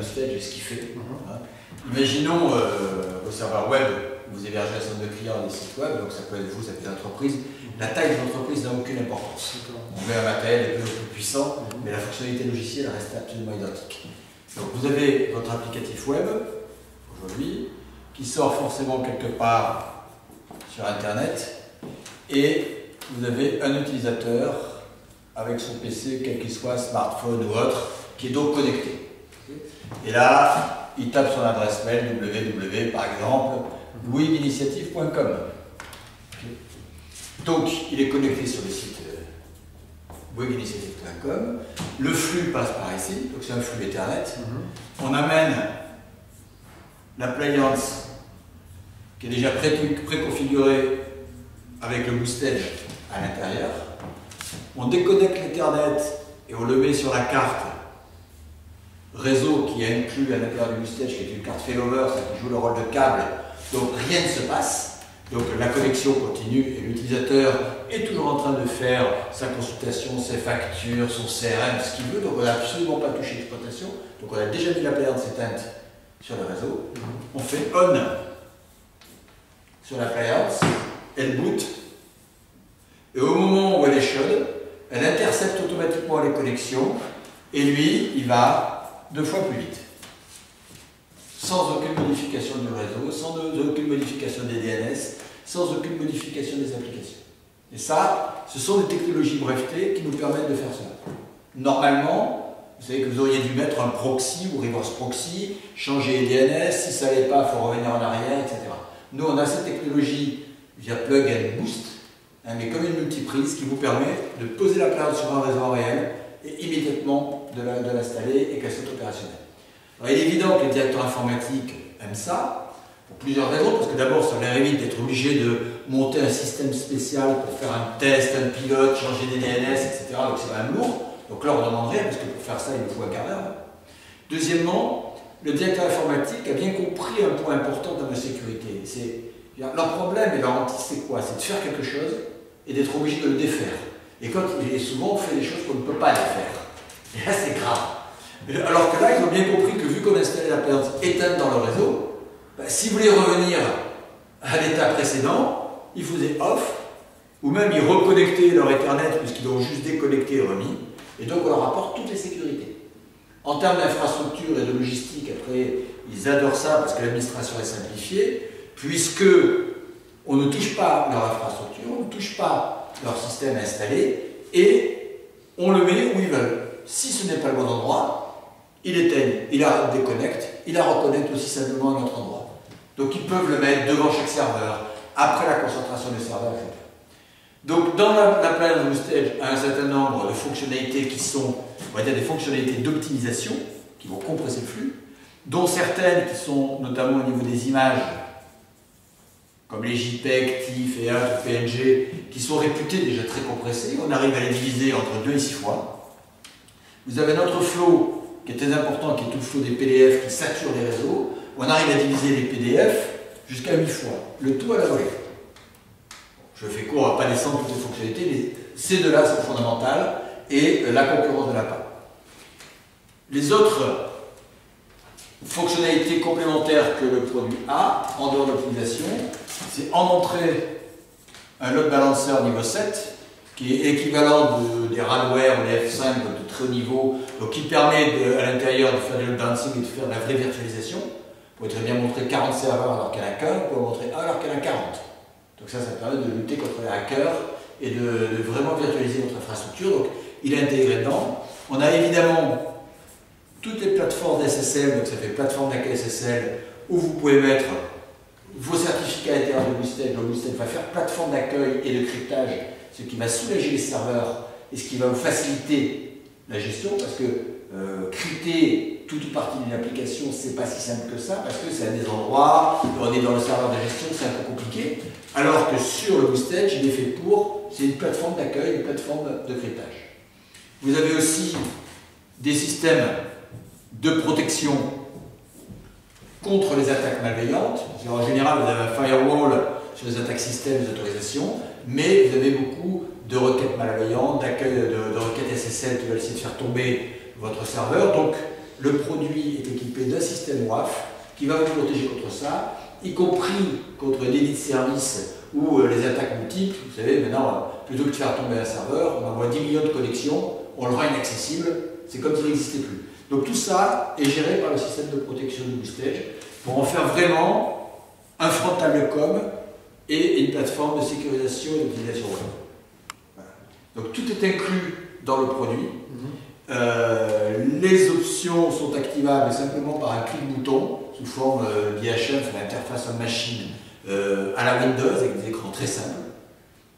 Boostage et ce qu'il fait. Hein. Imaginons vos serveurs web, vous hébergez un certain nombre de clients des sites web, donc ça peut être vous, ça peut être l'entreprise. La taille de l'entreprise n'a aucune importance. On met un matériel de plus en plus puissant, mais la fonctionnalité logicielle reste absolument identique. Donc vous avez votre applicatif web, aujourd'hui, qui sort forcément quelque part sur Internet, et vous avez un utilisateur avec son PC, quel qu'il soit, smartphone ou autre, qui est donc connecté. Et là, il tape son adresse mail www, par exemple, webinitiative.com. Donc, il est connecté sur le site webinitiative.com. Le flux passe par ici, donc c'est un flux Ethernet. On amène l'appliance qui est déjà préconfigurée avec le Boostage à l'intérieur. On déconnecte l'Ethernet et on le met sur la carte réseau qui est inclus à l'intérieur du Boostage, qui est une carte failover, ça qui joue le rôle de câble. Donc rien ne se passe. Donc la connexion continue et l'utilisateur est toujours en train de faire sa consultation, ses factures, son CRM, ce qu'il veut. Donc on n'a absolument pas touché l'exploitation. Donc on a déjà mis l'appliance éteinte sur le réseau. On fait on sur l'appliance, elle boot. Et au moment où elle est chaude, elle intercepte automatiquement les connexions et lui, il va 2 fois plus vite. Sans aucune modification du réseau, sans aucune modification des DNS, sans aucune modification des applications. Et ça, ce sont des technologies brevetées qui nous permettent de faire cela. Normalement, vous savez que vous auriez dû mettre un proxy ou reverse proxy, changer les DNS, si ça n'allait pas, il faut revenir en arrière, etc. Nous, on a cette technologie via plug and boost, hein, mais comme une multiprise qui vous permet de poser la plainte sur un réseau réel et immédiatement de l'installer et qu'elle soit opérationnelle. Alors, il est évident que les directeurs informatiques aiment ça, pour plusieurs raisons, parce que d'abord, ça leur évite d'être obligé de monter un système spécial pour faire un test, un pilote, changer des DNS, etc. Donc c'est quand même lourd. Donc là, on ne demande rien, parce que pour faire ça, il nous faut un quart d'heure. Deuxièmement, le directeur informatique a bien compris un point important dans la sécurité. Leur problème et leur hantise, c'est quoi? C'est de faire quelque chose et d'être obligé de le défaire. Et souvent, on fait des choses qu'on ne peut pas les faire. Et là, c'est grave. Alors que là, ils ont bien compris que vu qu'on installait la plante éteinte dans le réseau, si vous voulez revenir à l'état précédent, ils faisaient off, ou même ils reconnectaient leur Ethernet puisqu'ils l'ont juste déconnecté et remis, et donc on leur apporte toutes les sécurités. En termes d'infrastructure et de logistique, après, ils adorent ça parce que l'administration est simplifiée, puisque on ne touche pas leur infrastructure, on ne touche pas leur système installé, et on le met où ils veulent. Si ce n'est pas le bon endroit, il éteigne, il la déconnecte, il la reconnecte aussi simplement à un autre endroit. Donc ils peuvent le mettre devant chaque serveur, après la concentration des serveurs, etc. Donc dans la plage Boostage a un certain nombre de fonctionnalités qui sont, on va dire, des fonctionnalités d'optimisation, qui vont compresser le flux, dont certaines qui sont notamment au niveau des images, comme les JPEG, TIFF, EA, PNG, qui sont réputées déjà très compressées. On arrive à les diviser entre 2 et 6 fois. Vous avez notre flow qui est très important, qui est tout le flow des PDF qui sature les réseaux. On arrive à diviser les PDF jusqu'à 8 fois. Le tout à la volée. Je fais court, on ne va pas descendre toutes les fonctionnalités, mais ces deux-là sont fondamentales et la concurrence de la part. Les autres fonctionnalités complémentaires que le produit a, en dehors de l'optimisation, c'est en entrée un load balancer niveau 7, qui est équivalent des Radware ou des F5 de très haut niveau, donc qui permet à l'intérieur de faire du load balancing et de faire de la vraie virtualisation. Vous pouvez très bien montrer 40 serveurs alors qu'il y en a qu'un, vous pouvez montrer 1 alors qu'il y en a 40. Donc ça permet de lutter contre les hackers et de vraiment virtualiser votre infrastructure. Donc il est intégré dedans. On a évidemment toutes les plateformes d'SSL, donc ça fait plateforme d'accueil SSL, où vous pouvez mettre vos certificats à l'intérieur de Boostage. Le Boostage va faire plateforme d'accueil et de cryptage, ce qui va soulager les serveurs et ce qui va vous faciliter la gestion, parce que crypter toute ou partie d'une application, c'est pas si simple que ça, parce que c'est à des endroits, on est dans le serveur de gestion, c'est un peu compliqué, alors que sur le Boostage, il est fait pour, c'est une plateforme d'accueil, une plateforme de cryptage. Vous avez aussi des systèmes de protection contre les attaques malveillantes. En général, vous avez un firewall sur les attaques système, les autorisations, mais vous avez beaucoup de requêtes malveillantes, d'accueil de requêtes SSL qui veulent essayer de faire tomber votre serveur. Donc, le produit est équipé d'un système WAF qui va vous protéger contre ça, y compris contre les délits de service ou les attaques multiples. Vous savez, maintenant, plutôt que de faire tomber un serveur, on envoie 10 millions de connexions, on le rend inaccessible, c'est comme s'il n'existait plus. Donc tout ça est géré par le système de protection du Boostage pour en faire vraiment un frontal com et une plateforme de sécurisation et d'utilisation web. Voilà. Donc tout est inclus dans le produit. Les options sont activables simplement par un clic bouton sous forme d'IHM, l'interface en machine à la Windows avec des écrans très simples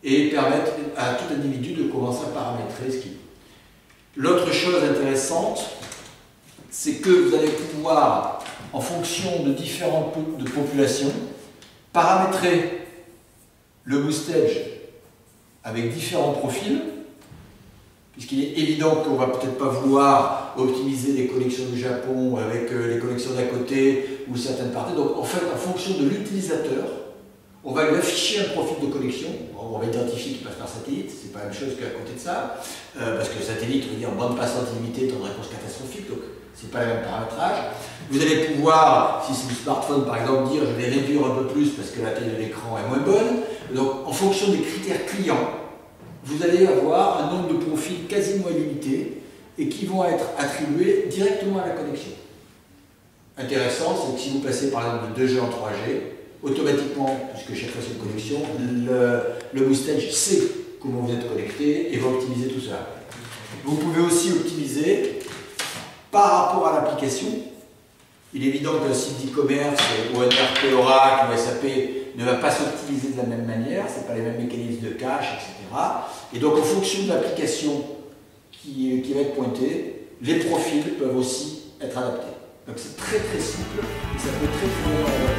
et permettent à tout individu de commencer à paramétrer ce qu'il veut. L'autre chose intéressante, c'est que vous allez pouvoir, en fonction de différentes populations, paramétrer le Boostage avec différents profils, puisqu'il est évident qu'on ne va peut-être pas vouloir optimiser les connexions du Japon avec les connexions d'à côté ou certaines parties. Donc en fait, en fonction de l'utilisateur, on va lui afficher un profil de connexion. On va identifier qu'il passe par satellite, c'est pas la même chose qu'à côté de ça, parce que satellite veut dire bande passante limitée, temps de réponse catastrophique, donc c'est pas le même paramétrage. Vous allez pouvoir, si c'est du smartphone par exemple, dire je vais réduire un peu plus parce que la taille de l'écran est moins bonne. Donc en fonction des critères clients, vous allez avoir un nombre de profils quasiment illimité et qui vont être attribués directement à la connexion. Intéressant, c'est que si vous passez par exemple de 2G en 3G, automatiquement, puisque chaque fois c'est une connexion, le Boostage sait comment vous êtes connecté et va optimiser tout ça. Vous pouvez aussi optimiser par rapport à l'application. Il est évident qu'un site d'e-commerce ou un ERP Oracle ou SAP ne va pas s'optimiser de la même manière, ce n'est pas les mêmes mécanismes de cache, etc. Et donc en fonction de l'application qui va être pointée, les profils peuvent aussi être adaptés. Donc c'est très très simple et ça peut très très bien